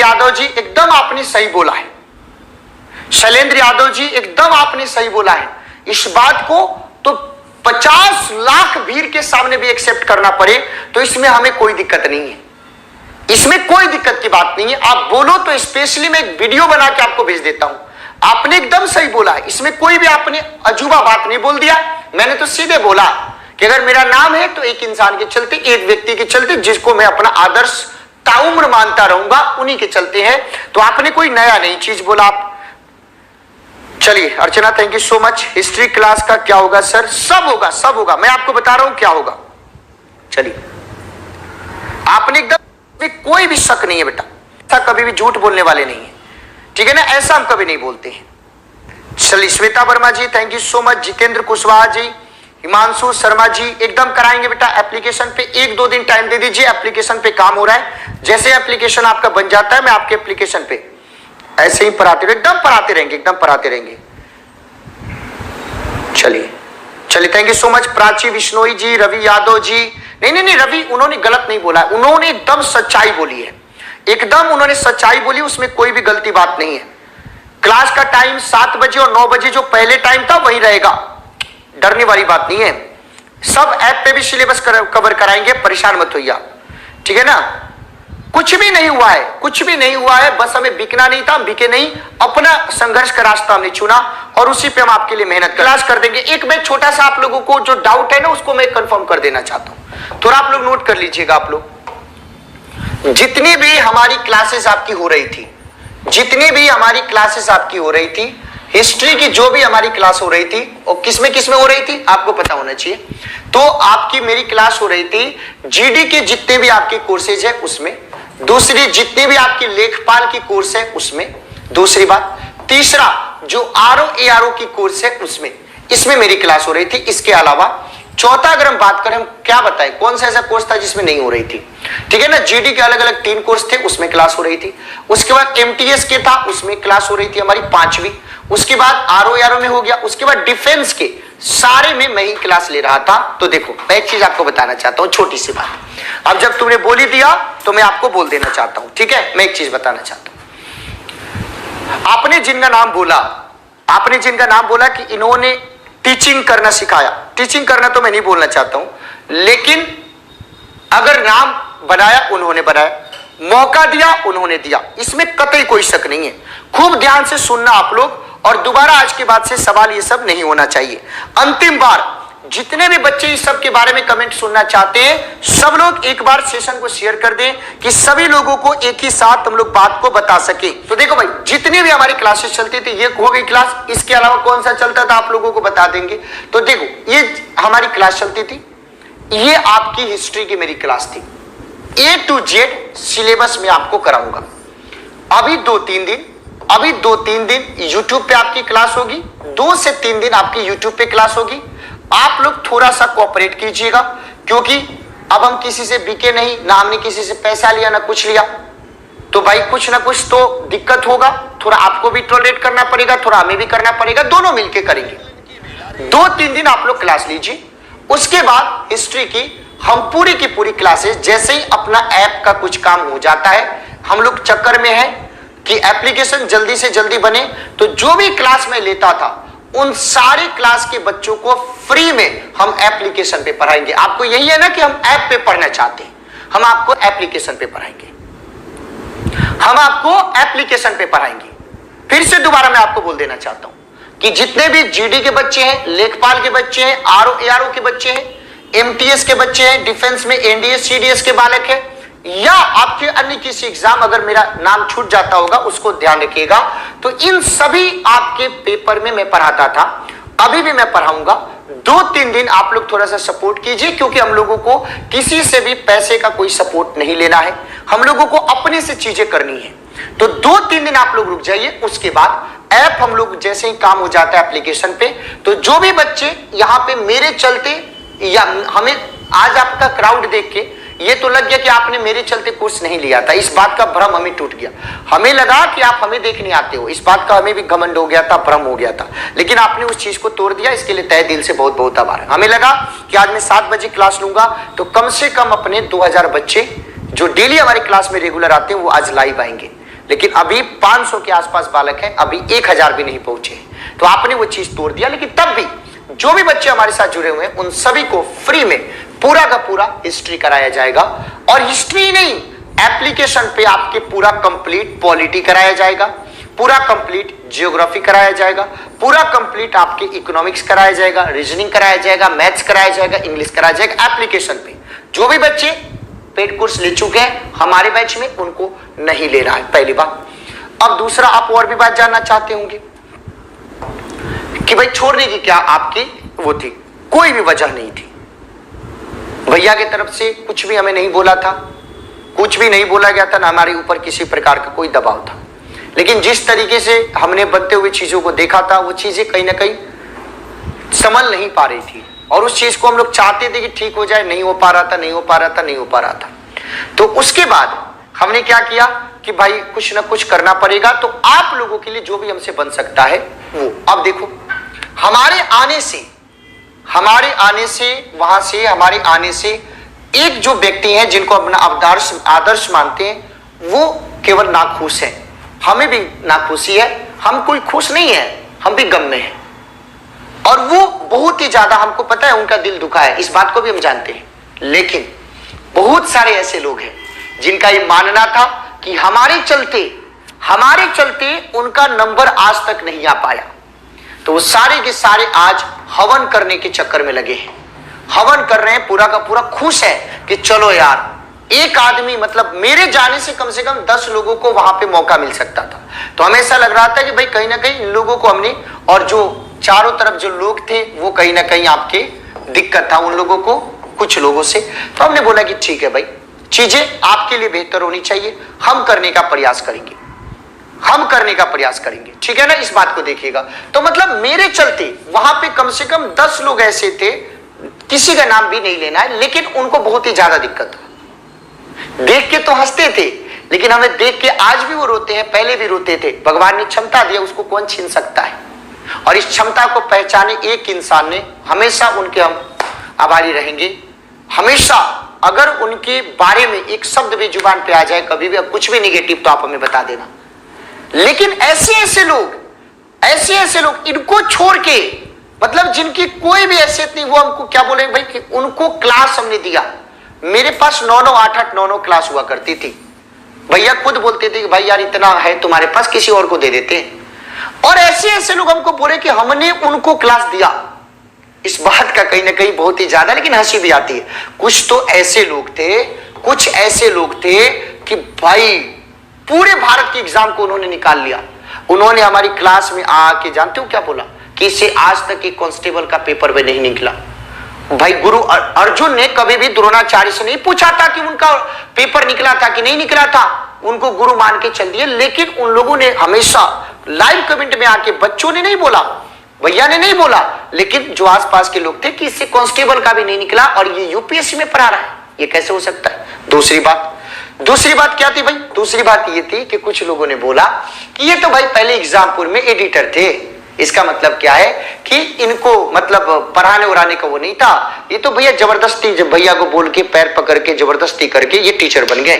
यादव जी एकदम आपने सही बोला है। शैलेंद्र यादव जी एकदम आपने सही बोला है। इस बात को तो 50 लाख भीड़ के सामने भी एक्सेप्ट करना पड़े तो इसमें हमें कोई दिक्कत नहीं है, इसमें कोई दिक्कत की बात नहीं है। आप बोलो तो स्पेशली मैं एक वीडियो बना के आपको भेज देता हूं। आपने एकदम सही बोला है, इसमें कोई भी आपने अजूबा बात नहीं बोल दिया। मैंने तो सीधे बोला कि अगर मेरा नाम है तो एक इंसान के चलते, एक व्यक्ति के चलते जिसको मैं अपना आदर्श ताउम्र मानता रहूंगा, उन्हीं के चलते हैं। तो आपने कोई नया नई चीज बोला आप। चलिए Archana, thank you so much. History class का क्या होगा सर? सब होगा, सब होगा, मैं आपको बता रहा हूं क्या होगा। चलिए, आपने एकदम कोई भी शक नहीं है बेटा, ऐसा कभी भी झूठ बोलने वाले नहीं है, ठीक है ना, ऐसा हम कभी नहीं बोलते हैं। चलिए, Shweta Verma ji thank you so much. Jitendra Kushwaha ji, Himanshu Sharma ji, एकदम कराएंगे बेटा। एप्लीकेशन पे 1-2 दिन टाइम दे दीजिए, एप्लीकेशन पे काम हो रहा है। जैसे एप्लीकेशन आपका बन जाता है मैं आपके एप्लीकेशन पे ऐसे ही पढ़ाते रहेंगे, एकदम पढ़ाते रहेंगे, एकदम पढ़ाते रहेंगे। चलिए चलिए, thank you so much. Prachi Bishnoi ji, Ravi Yadav ji, नहीं, रवि उन्होंने गलत नहीं बोला, उन्होंने एकदम सच्चाई बोली है, एकदम उन्होंने सच्चाई बोली, उसमें कोई भी गलती बात नहीं है। क्लास का टाइम 7 बजे और 9 बजे जो पहले टाइम था वही रहेगा, डरने वाली बात नहीं है। सब ऐप पे भी सिलेबस कवर कराएंगे, परेशान मत होइए, ठीक है ना। कुछ भी नहीं हुआ है, कुछ भी नहीं हुआ है, बस हमें बिकना नहीं था, हम बिके नहीं, अपना संघर्ष का रास्ता हमने चुना और उसी पे हम आपके लिए मेहनत क्लास कर देंगे। एक मैं छोटा सा आप लोगों को जो डाउट है ना उसको मैं कंफर्म कर देना चाहता हूं, थोड़ा आप लोग नोट कर लीजिएगा। आप लोग जितनी भी हमारी क्लासेस आपकी हो रही थी, जितनी भी हमारी क्लासेस आपकी हो रही थी, हिस्ट्री की जो भी हमारी क्लास हो रही थी, और किसमें किसमें हो रही थी आपको पता होना चाहिए। तो आपकी मेरी क्लास हो रही थी जीडी के जितने भी आपके कोर्सेज है उसमें, दूसरी जितनी भी आपकी लेखपाल की कोर्स है उसमें, दूसरी बात, तीसरा जो आरओ एआरओ की कोर्स है उसमें, इसमें मेरी क्लास हो रही थी। इसके अलावा चौथा अगर हम बात करें, हम क्या बताएं कौन सा ऐसा कोर्स था जिसमें नहीं हो रही थी, ठीक है ना। जीडी के अलग अलग 3 कोर्स थे, उसमें क्लास हो रही थी। उसके बाद एमटीएस के था, उसमें क्लास हो रही थी हमारी 5वीं। उसके बाद आरओ एआरओ में हो गया। उसके बाद डिफेंस के सारे में मैं ही क्लास ले रहा था। तो देखो मैं एक चीज आपको बताना चाहता हूं, छोटी सी बात। अब जब तुमने बोल ही दिया तो मैं आपको बोल देना चाहता हूं, ठीक है। मैं एक चीज बताना चाहता हूं, आपने जिनका नाम बोला, आपने जिनका नाम बोला कि इन्होंने टीचिंग करना सिखाया, टीचिंग करना तो मैं नहीं बोलना चाहता हूं, लेकिन अगर नाम बनाया उन्होंने बनाया, मौका दिया उन्होंने दिया, इसमें कतई कोई शक नहीं है। खूब ध्यान से सुनना आप लोग, और दोबारा आज के बाद से सवाल ये सब नहीं होना चाहिए। अंतिम बार जितने भी बच्चे इस सब के बारे में कमेंट सुनना चाहते हैं, सब लोग एक बार सेशन को शेयर कर दें कि सभी लोगों को एक ही साथ हम लोग बात को बता सके। तो देखो भाई, जितनी भी हमारी क्लासेस चलती थी, ये हो गई क्लास, इसके अलावा कौन सा चलता था आप लोगों को बता देंगे। तो देखो ये हमारी क्लास चलती थी, ये आपकी हिस्ट्री की मेरी क्लास थी। A to Z सिलेबस में आपको कराऊंगा। अभी 2-3 दिन YouTube पे आपकी क्लास होगी, 2 से 3 दिन आपकी YouTube पे क्लास होगी। आप लोग थोड़ा सा कोऑपरेट कीजिएगा, क्योंकि अब हम किसी से बिके नहीं, ना हमने किसी से पैसा लिया ना कुछ लिया, तो भाई कुछ ना कुछ तो दिक्कत होगा। थोड़ा आपको भी टॉलरेट करना पड़ेगा, थोड़ा हमें भी करना पड़ेगा, दोनों मिलके करेंगे। 2-3 दिन आप लोग क्लास लीजिए। उसके बाद हिस्ट्री की हम पूरी की पूरी क्लासेस, जैसे ही अपना ऐप का कुछ काम हो जाता है, हम लोग चक्कर में है कि एप्लीकेशन जल्दी से जल्दी बने, तो जो भी क्लास में लेता था उन सारे क्लास के बच्चों को फ्री में हम एप्लीकेशन पे पढ़ाएंगे। आपको यही है ना कि हम ऐप पे पढ़ना चाहते हैं, हम आपको एप्लीकेशन पे पढ़ाएंगे, हम आपको एप्लीकेशन पे पढ़ाएंगे। फिर से दोबारा मैं आपको बोल देना चाहता हूं कि जितने भी जीडी के बच्चे हैं, लेखपाल के बच्चे हैं, आरओ एआरओ के बच्चे हैं, एमटीएस के बच्चे हैं, डिफेंस में एनडीएस सीडीएस के बालक है, या आपके अन्य किसी एग्जाम अगर मेरा नाम छूट जाता होगा उसको ध्यान रखिएगा। तो इन सभी आपके पेपर में मैं पढ़ाता था, अभी भी मैं पढ़ाऊंगा। 2-3 दिन आप लोग थोड़ा सा सपोर्ट कीजिए, क्योंकि हम लोगों को किसी से भी पैसे का कोई सपोर्ट नहीं लेना है, हम लोगों को अपने से चीजें करनी है। तो 2-3 दिन आप लोग रुक जाइए। उसके बाद ऐप हम लोग जैसे ही काम हो जाता है एप्लीकेशन पे, तो जो भी बच्चे यहाँ पे मेरे चलते, या हमें आज आपका क्राउड देख के ये तो लग गया कि आपने मेरे चलते कोर्स नहीं लिया था, इस बात का भ्रम हमें टूट गया। हमें लगा कि आप हमें देखने आते हो, इस बात का हमें भी घमंड हो गया था, भ्रम हो गया था, लेकिन आपने उस चीज को तोड़ दिया। इसके लिए तहे दिल से बहुत बहुत आभार। हमें लगा कि आज मैं 7 बजे क्लास लूंगा तो कम से कम अपने 2000 बच्चे जो डेली हमारी क्लास में रेगुलर आते हैं वो आज लाइव आएंगे। लेकिन अभी 500 के आसपास बालक हैं, अभी 1000 भी नहीं पहुंचे। तो आपने वो चीज तोड़ दिया। लेकिन तब भी जो भी बच्चे हमारे साथ जुड़े हुए हैं उन सभी को फ्री में पूरा का पूरा हिस्ट्री कराया जाएगा। और हिस्ट्री नहीं, एप्लीकेशन पे आपके पूरा कंप्लीट पॉलिटी कराया जाएगा, पूरा कंप्लीट जियोग्राफी कराया जाएगा, पूरा कंप्लीट आपके इकोनॉमिक्स कराया जाएगा, रीजनिंग कराया जाएगा, मैथ्स कराया जाएगा, इंग्लिश कराया जाएगा। एप्लीकेशन पे जो भी बच्चे पेड कोर्स ले चुके हैं हमारे बैच में उनको नहीं ले रहा है, पहली बात। अब दूसरा, आप और भी बात जानना चाहते होंगे कि भाई छोड़ने की क्या आपकी वो थी? कोई भी वजह नहीं थी। भैया की तरफ से कुछ भी हमें नहीं बोला था, कुछ भी नहीं बोला गया था, ना हमारे ऊपर किसी प्रकार का कोई दबाव था। लेकिन जिस तरीके से हमने बनते हुए चीजों को देखा था वो चीजें कहीं ना कहीं संभल नहीं पा रही थी, और उस चीज को हम लोग चाहते थे कि ठीक हो जाए, नहीं हो पा रहा था, नहीं हो पा रहा था, नहीं हो पा रहा था। तो उसके बाद हमने क्या किया कि भाई कुछ ना कुछ करना पड़ेगा। तो आप लोगों के लिए जो भी हमसे बन सकता है वो, अब देखो हमारे आने से एक जो व्यक्ति हैं जिनको अपना आदर्श मानते हैं वो केवल नाखुश है। हमें भी नाखुशी है, हम कोई खुश नहीं है, हम भी गम में हैं। और वो बहुत ही ज्यादा, हमको पता है उनका दिल दुखा है, इस बात को भी हम जानते हैं। लेकिन बहुत सारे ऐसे लोग हैं जिनका ये मानना था कि हमारे चलते उनका नंबर आज तक नहीं आ पाया। तो वो सारे के सारे आज हवन करने के चक्कर में लगे हैं, हवन कर रहे हैं, पूरा का पूरा खुश है कि चलो यार एक आदमी, मतलब मेरे जाने से कम 10 लोगों को वहां पे मौका मिल सकता था। तो हमें ऐसा लग रहा था कि भाई कहीं ना कहीं इन लोगों को हमने, और जो चारों तरफ जो लोग थे वो कहीं ना कहीं आपके दिक्कत था उन लोगों को, कुछ लोगों से। तो हमने बोला कि ठीक है भाई, चीजें आपके लिए बेहतर होनी चाहिए, हम करने का प्रयास करेंगे, ठीक है ना, इस बात को देखिएगा। तो मतलब मेरे चलते वहां पे कम से कम 10 लोग ऐसे थे, किसी का नाम भी नहीं लेना है, लेकिन उनको बहुत ही ज्यादा दिक्कत था। देख के तो हंसते थे, लेकिन हमें देख के आज भी वो रोते हैं, पहले भी रोते थे। भगवान ने क्षमता दिया, उसको कौन छीन सकता है? और इस क्षमता को पहचाने एक इंसान ने, हमेशा उनके हम आभारी रहेंगे। हमेशा अगर उनके बारे में एक शब्द भी जुबान पे आ जाए कभी भी, कुछ भी निगेटिव, तो आप हमें बता देना। लेकिन ऐसे लोग इनको छोड़ के, मतलब जिनकी कोई भी हैसियत नहीं, वो हमको क्या बोले भाई कि उनको क्लास हमने दिया। मेरे पास 9-9, 8-8, 9-9 क्लास हुआ करती थी। भैया खुद बोलते थे कि भाई यार इतना है तुम्हारे पास, किसी और को दे देते। और ऐसे लोग हमको बोले कि हमने उनको क्लास दिया। इस बात का कहीं ना कहीं बहुत ही ज्यादा, लेकिन हंसी भी आती है। कुछ ऐसे लोग थे कि भाई पूरे भारत के एग्जाम को उन्होंने निकाल लिया। उन्होंने हमारी क्लास में आके, जानते हो क्या बोला कि इससे आज तक एक कांस्टेबल का पेपर भी नहीं निकला। भाई गुरु अर्जुन ने कभी भी द्रोणाचार्य से नहीं पूछा था कि उनका पेपर निकला था कि नहीं निकला था, उनको गुरु मान के चल दिए। लेकिन उन लोगों ने हमेशा लाइव कमेंट में आके, बच्चों ने नहीं बोला, भैया ने नहीं बोला, लेकिन जो आसपास के लोग थे कि इससे कांस्टेबल का भी नहीं निकला और ये यूपीएससी में पढ़ा रहा है, ये कैसे हो सकता है? दूसरी बात क्या थी भाई? दूसरी बात ये थी कि कुछ लोगों ने बोला कि ये तो भाई पहले एग्जामपुर में एडिटर थे, इसका मतलब क्या है कि इनको मतलब पढ़ाने उड़ाने का वो नहीं था, ये तो भैया जबरदस्ती, जब भैया को बोल के पैर पकड़ के जबरदस्ती करके ये टीचर बन गए।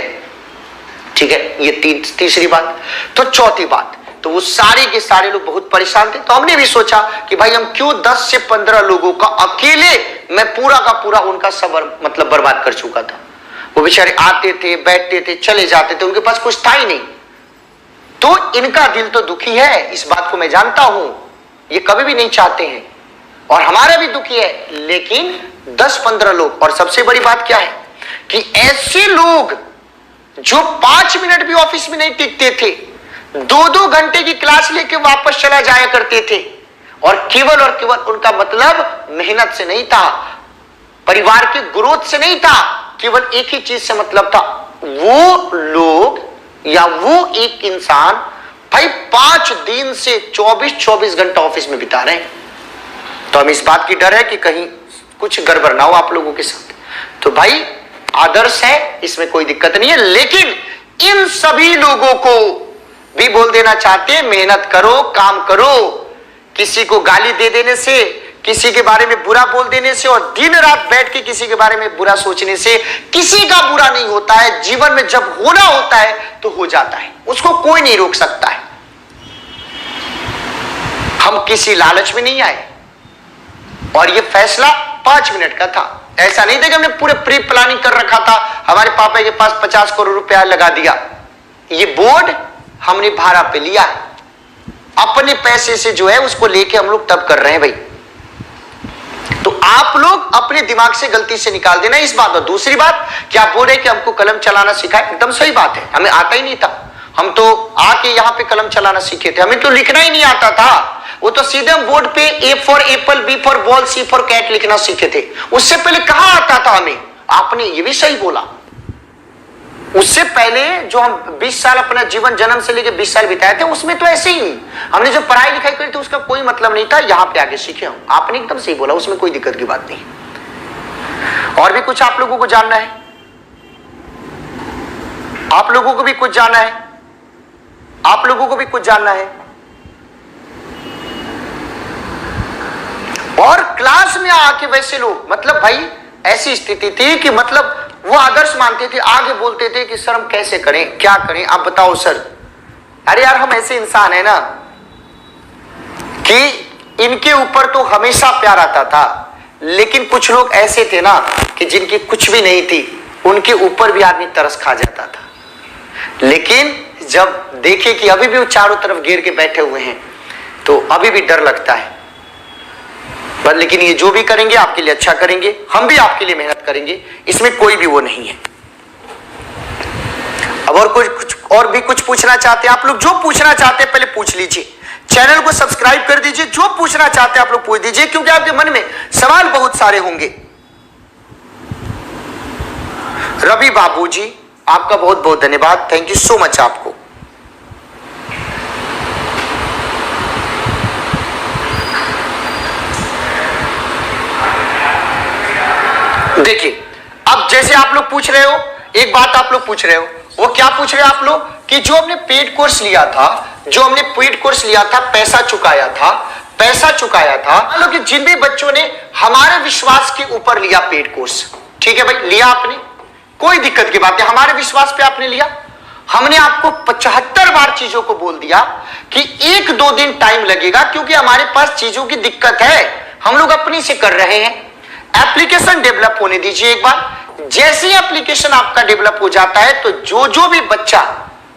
ठीक है, ये तीसरी बात। तो चौथी बात, तो वो सारे के सारे लोग बहुत परेशान थे। तो हमने भी सोचा कि भाई हम क्यों 10 से 15 लोगों का अकेले, मैं पूरा का पूरा उनका सबर मतलब बर्बाद कर चुका था। वो बेचारे आते थे, बैठते थे, चले जाते थे, उनके पास कुछ था ही नहीं। तो इनका दिल तो दुखी है, इस बात को मैं जानता हूं, ये कभी भी नहीं चाहते हैं, और हमारा भी दुखी है। लेकिन 10-15 लोग, और सबसे बड़ी बात क्या है कि ऐसे लोग जो 5 मिनट भी ऑफिस में नहीं टिकते थे, 2-2 घंटे की क्लास लेके वापस चला जाया करते थे, और केवल उनका मतलब मेहनत से नहीं था, परिवार के ग्रोथ से नहीं था, केवल एक ही चीज से मतलब था। वो लोग या वो एक इंसान भाई 5 दिन से 24 घंटा ऑफिस में बिता रहे हैं। तो हम इस बात की डर है कि कहीं कुछ गड़बड़ ना हो आप लोगों के साथ। तो भाई आदर्श है, इसमें कोई दिक्कत नहीं है, लेकिन इन सभी लोगों को भी बोल देना चाहते हैं, मेहनत करो, काम करो। किसी को गाली दे देने से, किसी के बारे में बुरा बोल देने से और दिन रात बैठ के किसी के बारे में बुरा सोचने से किसी का बुरा नहीं होता है। जीवन में जब होना होता है तो हो जाता है, उसको कोई नहीं रोक सकता है। हम किसी लालच में नहीं आए और ये फैसला 5 मिनट का था। ऐसा नहीं था कि हमने पूरे प्री प्लानिंग कर रखा था, हमारे पापा के पास 50 करोड़ रुपया लगा दिया। ये बोर्ड हमने भाड़ा पे लिया, अपने पैसे से जो है उसको लेके हम लोग तब कर रहे हैं भाई। तो आप लोग अपने दिमाग से गलती से निकाल देना इस बात। और दूसरी बात, क्या बोल रहे कि हमको कलम चलाना सिखाए, एकदम सही बात है, हमें आता ही नहीं था। हम तो आके यहाँ पे कलम चलाना सीखे थे, हमें तो लिखना ही नहीं आता था। वो तो सीधे हम बोर्ड पे A for apple, B for ball, C for cat लिखना सीखे थे। उससे पहले कहां आता था हमें? आपने ये भी सही बोला। उससे पहले जो हम 20 साल अपना जीवन जन्म से लेकर 20 साल बिताए थे, उसमें तो ऐसे ही हमने जो पढ़ाई लिखाई करी थी उसका कोई मतलब नहीं था। यहां पे आगे सीखे हम। आपने एकदम सही बोला, उसमें कोई दिक्कत की बात नहीं। और भी कुछ आप लोगों को जानना है? आप लोगों को भी कुछ जानना है? आप लोगों को भी कुछ जानना है? और क्लास में आके वैसे लोग, मतलब भाई ऐसी स्थिति थी कि मतलब वो आदर्श मानते थे, आगे बोलते थे कि सर हम कैसे करें, क्या करें, आप बताओ सर। अरे यार हम ऐसे इंसान है ना कि इनके ऊपर तो हमेशा प्यार आता था, लेकिन कुछ लोग ऐसे थे ना कि जिनकी कुछ भी नहीं थी, उनके ऊपर भी आदमी तरस खा जाता था। लेकिन जब देखे कि अभी भी वो चारों तरफ घेर के बैठे हुए हैं तो अभी भी डर लगता है। पर लेकिन ये जो भी करेंगे आपके लिए अच्छा करेंगे, हम भी आपके लिए मेहनत करेंगे, इसमें कोई भी वो नहीं है। अब और कुछ पूछना चाहते हैं आप लोग? जो पूछना चाहते हैं पहले पूछ लीजिए, चैनल को सब्सक्राइब कर दीजिए। जो पूछना चाहते हैं आप लोग पूछ दीजिए, क्योंकि आपके मन में सवाल बहुत सारे होंगे। रवि बाबू जी, आपका बहुत बहुत धन्यवाद, थैंक यू सो मच आपको। देखिए, अब जैसे आप लोग पूछ रहे हो, एक बात आप लोग पूछ रहे हो, वो क्या पूछ रहे हो आप लोग कि जो हमने पेड कोर्स लिया था, पैसा चुकाया था, मतलब कि जिन भी बच्चों ने हमारे विश्वास के ऊपर लिया पेड कोर्स, ठीक है भाई, लिया आपने, कोई दिक्कत की बात है, हमारे विश्वास पे आपने लिया। हमने आपको 75 बार चीजों को बोल दिया कि 1-2 दिन टाइम लगेगा, क्योंकि हमारे पास चीजों की दिक्कत है, हम लोग अपनी से कर रहे हैं। एप्लीकेशन डेवलप होने दीजिए एक बार। जैसे ही एप्लीकेशन आपका डेवलप हो जाता है तो जो भी बच्चा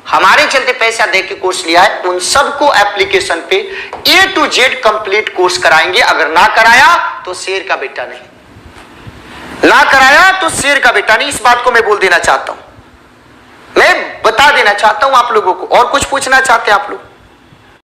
हमारे चलते पैसा दे के कोर्स लिया है, उन सबको एप्लीकेशन पे A to Z complete course कराएंगे। अगर ना कराया तो शेर का बेटा नहीं, ना कराया तो शेर का बेटा नहीं। इस बात को मैं बोल देना चाहता हूं, मैं बता देना चाहता हूं आप लोगों को। और कुछ पूछना चाहते हैं आप लोग?